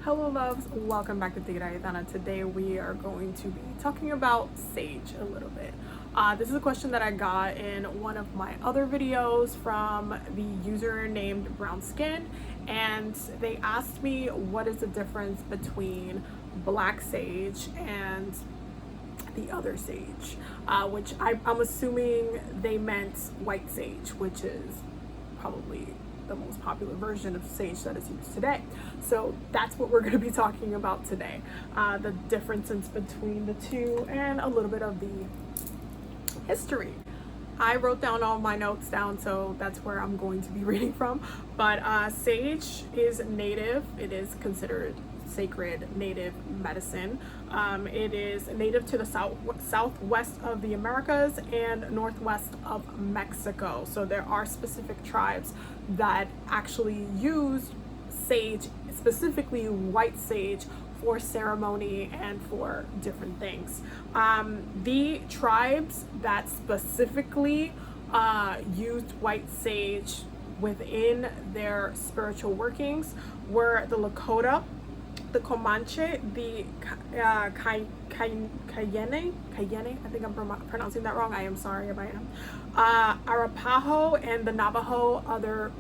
Hello loves, welcome back to TigeraGitana. Today we are going to be talking about sage a little bit. This is a question that I got in one of my other videos from the user named Brown Skin, and they asked me what is the difference between black sage and the other sage, which I'm assuming they meant white sage, which is probably the most popular version of sage that is used today. So that's what we're going to be talking about today, the differences between the two and a little bit of the history. I wrote down all my notes down, so that's where I'm going to be reading from. But sage is native. It is considered sacred native medicine. It is native to the southwest of the Americas and northwest of Mexico. So there are specific tribes that actually use sage, specifically white sage, for ceremony and for different things. The tribes that specifically used white sage within their spiritual workings were the Lakota, the Comanche, the Cayenne, I think I'm pronouncing that wrong, I am sorry if I am, Arapaho, and the Navajo,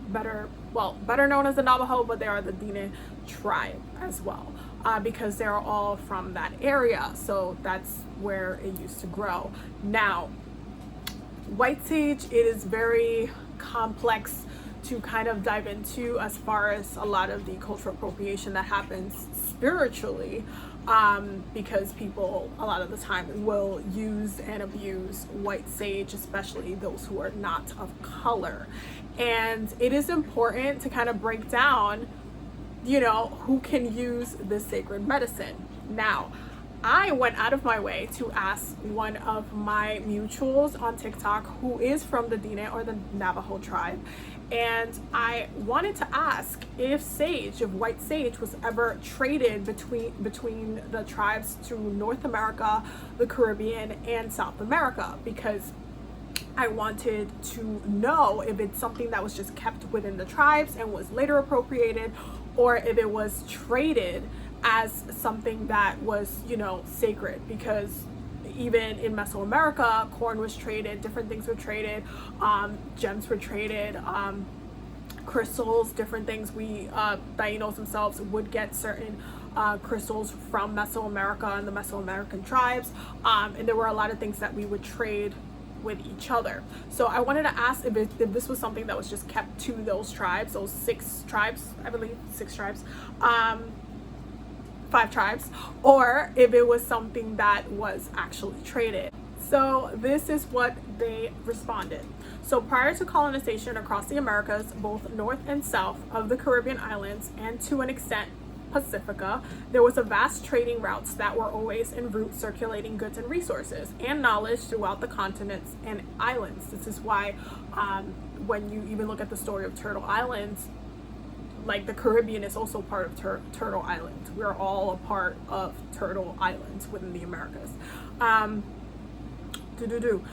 better known as the Navajo, but they are the Diné tribe as well, because they're all from that area, so that's where it used to grow. Now, white sage, it is very complex to kind of dive into as far as a lot of the cultural appropriation that happens spiritually, because people a lot of the time will use and abuse white sage, especially those who are not of color. And it is important to kind of break down, you know, who can use this sacred medicine. Now, I went out of my way to ask one of my mutuals on TikTok who is from the Diné or the Navajo tribe, and I wanted to ask if white sage was ever traded between the tribes to North America, the Caribbean, and South America, because I wanted to know if it's something that was just kept within the tribes and was later appropriated, or if it was traded as something that was, you know, sacred. Because even in Mesoamerica, corn was traded, different things were traded, gems were traded, crystals, different things. Taínos themselves would get certain crystals from Mesoamerica and the Mesoamerican tribes, and there were a lot of things that we would trade with each other. So I wanted to ask if this was something that was just kept to those tribes, those 6 tribes, I believe 6 tribes, 5 tribes, or if it was something that was actually traded. So this is what they responded. So prior to colonization across the Americas, both north and south of the Caribbean islands, and to an extent Pacifica, there was a vast trading routes that were always en route, circulating goods and resources and knowledge throughout the continents and islands. This is why when you even look at the story of Turtle Islands, like the Caribbean is also part of Turtle Island. We're all a part of Turtle Islands within the Americas.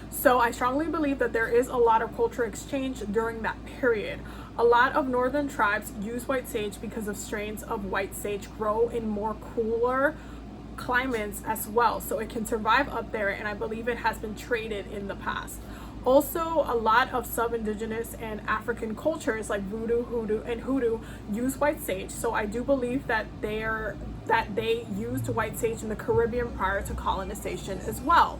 So I strongly believe that there is a lot of cultural exchange during that period. A lot of northern tribes use white sage because of strains of white sage grow in more cooler climates as well, so it can survive up there, and I believe it has been traded in the past. Also, a lot of sub-indigenous and African cultures like voodoo, hoodoo use white sage, so I do believe that they used white sage in the Caribbean prior to colonization as well.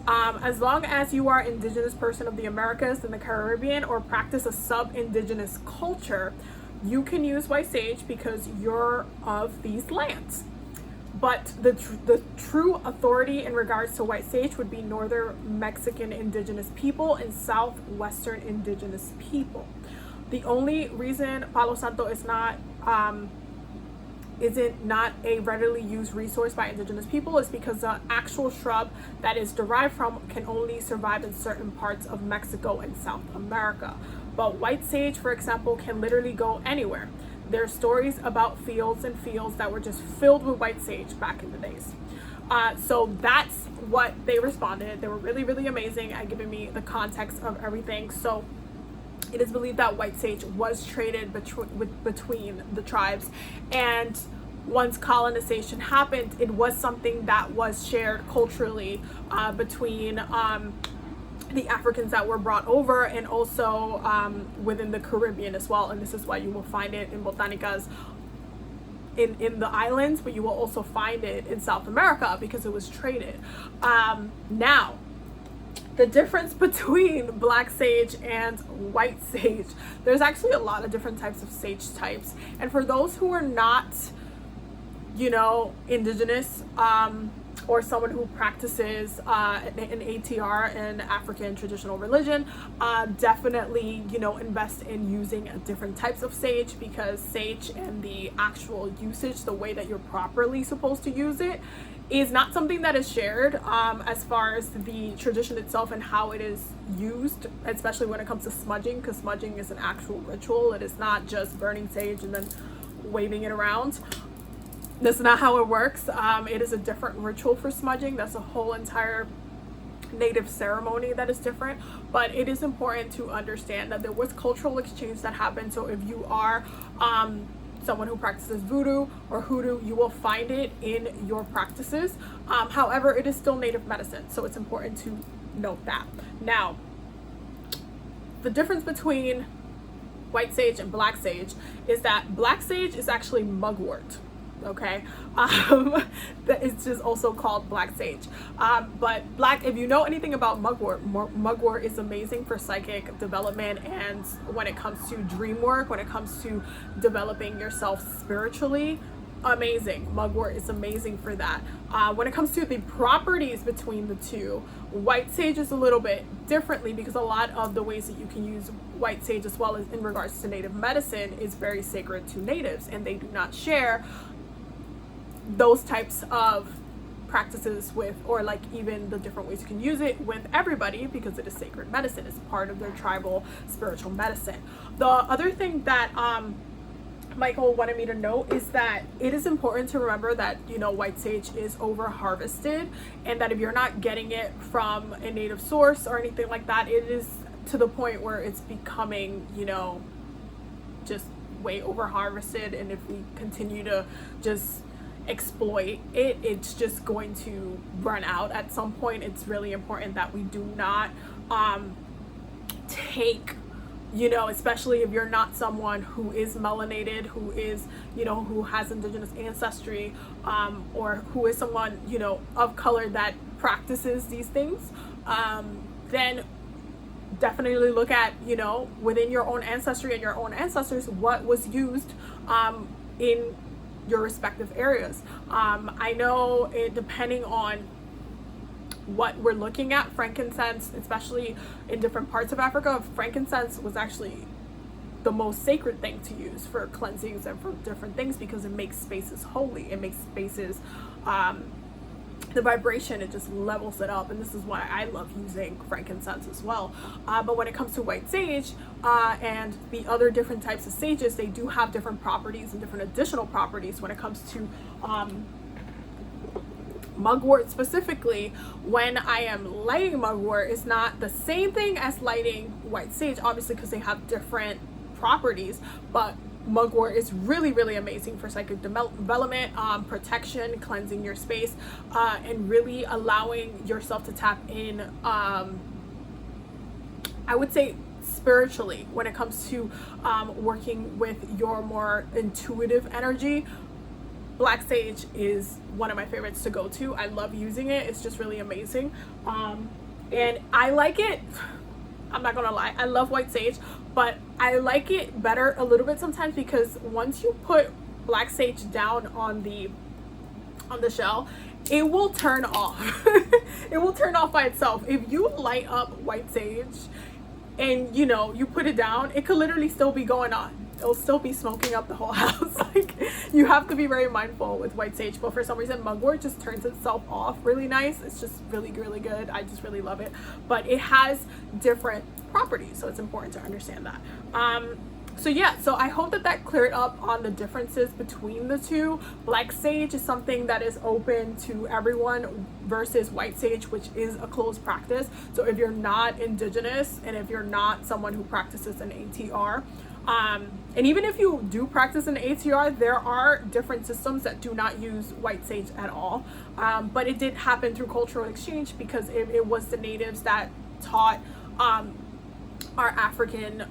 As long as you are indigenous person of the Americas and the Caribbean, or practice a sub-indigenous culture, you can use white sage because you're of these lands. But the true authority in regards to white sage would be northern Mexican indigenous people and southwestern indigenous people. The only reason Palo Santo is not a readily used resource by indigenous people is because the actual shrub that is derived from can only survive in certain parts of Mexico and South America. But white sage, for example, can literally go anywhere. There are stories about fields and fields that were just filled with white sage back in the days. So that's what they responded. They were really, really amazing at giving me the context of everything. So it is believed that white sage was traded between the tribes, and once colonization happened, it was something that was shared culturally between the Africans that were brought over, and also within the Caribbean as well. And this is why you will find it in botanicas in the islands, but you will also find it in South America because it was traded. Now, the difference between black sage and white sage, there's actually a lot of different types of sage types. And for those who are not, you know, indigenous, or someone who practices an ATR, an African traditional religion, definitely, you know, invest in using different types of sage, because sage and the actual usage, the way that you're properly supposed to use it, is not something that is shared as far as the tradition itself and how it is used, especially when it comes to smudging, because smudging is an actual ritual. It is not just burning sage and then waving it around. That's not how it works. It is a different ritual for smudging. That's a whole entire native ceremony that is different. But it is important to understand that there was cultural exchange that happened. So if you are someone who practices voodoo or hoodoo, you will find it in your practices. However, it is still native medicine, so it's important to note that. Now, the difference between white sage and black sage is that black sage is actually mugwort. Okay, that is just also called black sage. But if you know anything about mugwort, mugwort is amazing for psychic development, and when it comes to dream work, when it comes to developing yourself spiritually, amazing. Mugwort is amazing for that. When it comes to the properties between the two, white sage is a little bit differently, because a lot of the ways that you can use white sage, as well as in regards to native medicine, is very sacred to natives, and they do not share those types of practices with, or like even the different ways you can use it with everybody, because it is sacred medicine. It's part of their tribal spiritual medicine. The other thing that Michael wanted me to note is that it is important to remember that, you know, white sage is over harvested, and that if you're not getting it from a native source or anything like that, it is to the point where it's becoming, you know, just way over harvested. And if we continue to just exploit it, it's just going to run out at some point. It's really important that we do not take, you know, especially if you're not someone who is melanated, who is, you know, who has indigenous ancestry, or who is someone, you know, of color that practices these things, then definitely look at, you know, within your own ancestry and your own ancestors, what was used in your respective areas. I know it, depending on what we're looking at, frankincense, especially in different parts of Africa, frankincense was actually the most sacred thing to use for cleansings and for different things, because it makes spaces holy. It makes spaces, the vibration, it just levels it up, and this is why I love using frankincense as well. But when it comes to white sage and the other different types of sages, they do have different properties and different additional properties. When it comes to mugwort specifically, when I am lighting mugwort, it's not the same thing as lighting white sage, obviously, because they have different properties. But mugwort is really, really amazing for psychic development, protection, cleansing your space, and really allowing yourself to tap in, I would say, spiritually, when it comes to working with your more intuitive energy. Black sage is one of my favorites to go to. I love using it. It's just really amazing. And I like it. I'm not gonna lie, I love white sage, but I like it better a little bit sometimes, because once you put black sage down on the shell, it will turn off. It will turn off by itself. If you light up white sage and, you know, you put it down, it could literally still be going on. It'll still be smoking up the whole house. Like, you have to be very mindful with white sage, but for some reason mugwort just turns itself off really nice. It's just really, really good. I just really love it, but it has different properties, so it's important to understand that. So yeah, so I hope that cleared up on the differences between the two. Black sage is something that is open to everyone versus white sage, which is a closed practice. So if you're not indigenous and if you're not someone who practices an ATR, And even if you do practice an ATR, there are different systems that do not use white sage at all. But it did happen through cultural exchange because it was the natives that taught our African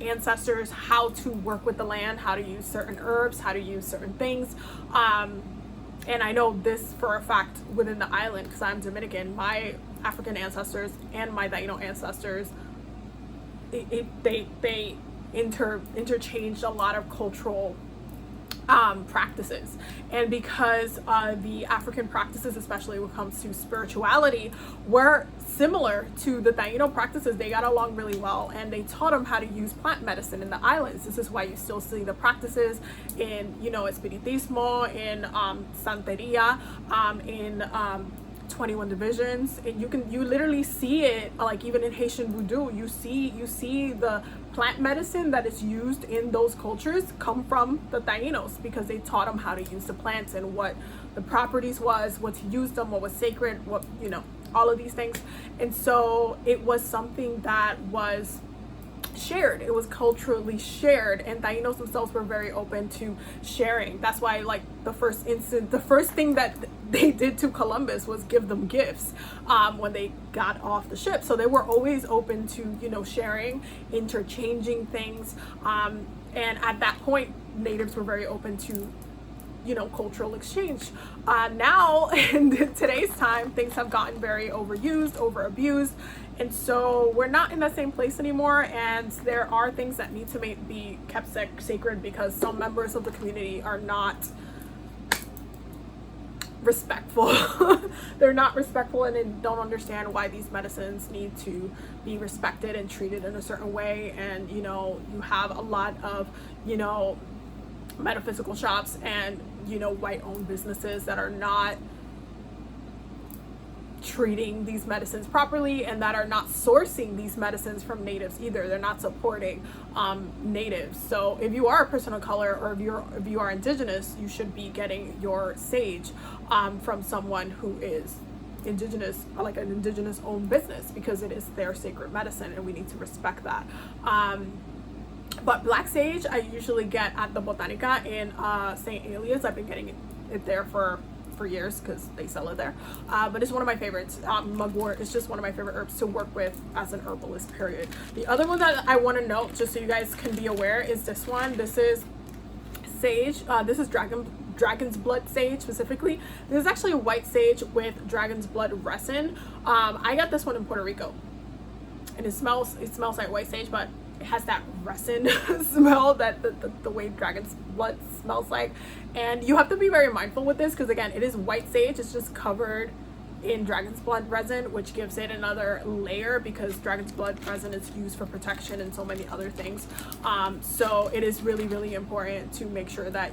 ancestors how to work with the land, how to use certain herbs, how to use certain things. And I know this for a fact within the island because I'm Dominican. My African ancestors and my Taino ancestors, they interchanged a lot of cultural practices. And because the African practices, especially when it comes to spirituality, were similar to the Taino practices, they got along really well, and they taught them how to use plant medicine in the islands. This is why you still see the practices in, you know, Espiritismo, in Santeria, in 21 divisions, and you literally see it, like even in Haitian voodoo, you see the plant medicine that is used in those cultures come from the Tainos, because they taught them how to use the plants and what the properties was, what to use them, what was sacred, what, you know, all of these things. And so it was something that was shared. It was culturally shared, and Tainos themselves were very open to sharing. That's why, like, the first thing that they did to Columbus was give them gifts when they got off the ship. So they were always open to, you know, sharing, interchanging things, and at that point natives were very open to, you know, cultural exchange. Now in today's time, things have gotten very overused, over abused, and so we're not in the same place anymore, and there are things that need to be kept sacred because some members of the community are not respectful. They're not respectful, and they don't understand why these medicines need to be respected and treated in a certain way. And, you know, you have a lot of, you know, metaphysical shops and, you know, white owned businesses that are not treating these medicines properly, and that are not sourcing these medicines from natives either. They're not supporting natives. So if you are a person of color, or if you are indigenous, you should be getting your sage from someone who is indigenous, like an indigenous owned business, because it is their sacred medicine and we need to respect that. But black sage I usually get at the Botanica in St. Elias. I've been getting it there for years because they sell it there, but it's one of my favorites. Mugwort is just one of my favorite herbs to work with as an herbalist, period. The other one that I want to note, just so you guys can be aware, is this one. This is sage. This is dragon's blood sage specifically. This is actually a white sage with dragon's blood resin. I got this one in Puerto Rico, and it smells like white sage, but it has that resin smell that the way dragon's blood smells like. And you have to be very mindful with this because, again, it is white sage. It's just covered in dragon's blood resin, which gives it another layer, because dragon's blood resin is used for protection and so many other things. So it is really, really important to make sure that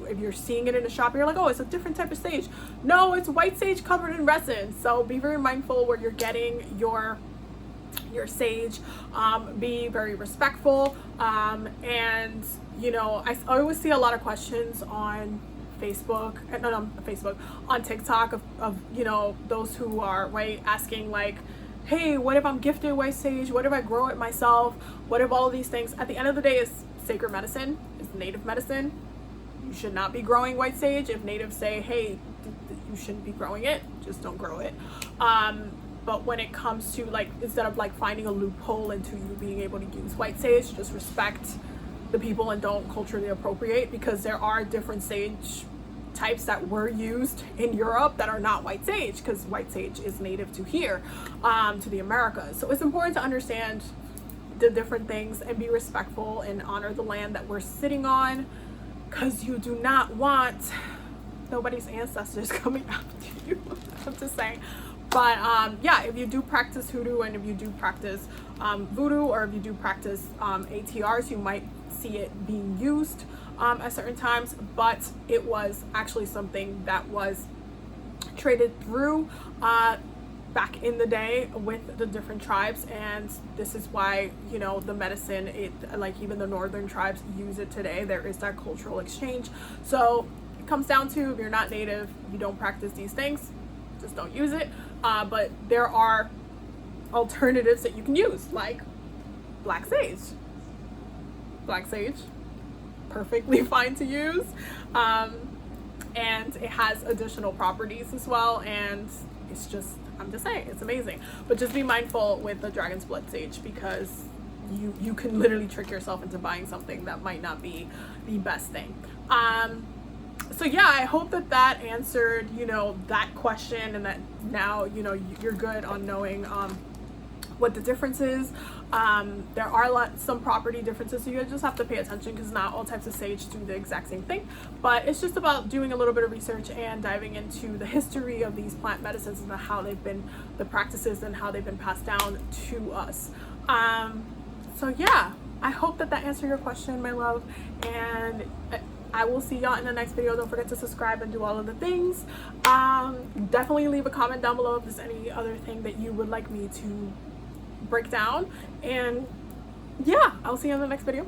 if you're seeing it in a shop, you're like, oh, it's a different type of sage. No, it's white sage covered in resin. So be very mindful where you're getting your sage. Be very respectful, and, you know, I always see a lot of questions on Facebook, on TikTok of you know, those who are white asking, like, hey, what if I'm gifted white sage? What if I grow it myself? What if all of these things? At the end of the day, it's sacred medicine, it's native medicine. You should not be growing white sage. If natives say, hey, you shouldn't be growing it, just don't grow it. But when it comes to, like, instead of like finding a loophole into you being able to use white sage, just respect the people and don't culturally appropriate, because there are different sage types that were used in Europe that are not white sage, because white sage is native to here, to the Americas. So it's important to understand the different things and be respectful and honor the land that we're sitting on, because you do not want nobody's ancestors coming after you. I'm just saying. But yeah, if you do practice hoodoo, and if you do practice voodoo, or if you do practice ATRs, you might see it being used at certain times. But it was actually something that was traded through back in the day with the different tribes, and this is why, you know, the medicine, like even the northern tribes use it today. There is that cultural exchange. So it comes down to, if you're not native, you don't practice these things, just don't use it. But there are alternatives that you can use, like black sage. black sage, perfectly fine to use. And it has additional properties as well, and it's just, I'm just saying, it's amazing. But just be mindful with the dragon's blood sage, because you can literally trick yourself into buying something that might not be the best thing. So yeah, I hope that answered, you know, that question, and that now, you know, you're good on knowing what the difference is. There are some property differences, so you just have to pay attention, because not all types of sage do the exact same thing. But it's just about doing a little bit of research and diving into the history of these plant medicines and how they've been, the practices and how they've been passed down to us. So yeah, I hope that answered your question, my love, and I will see y'all in the next video. Don't forget to subscribe and do all of the things. Definitely leave a comment down below if there's any other thing that you would like me to break down. And yeah, I'll see you in the next video.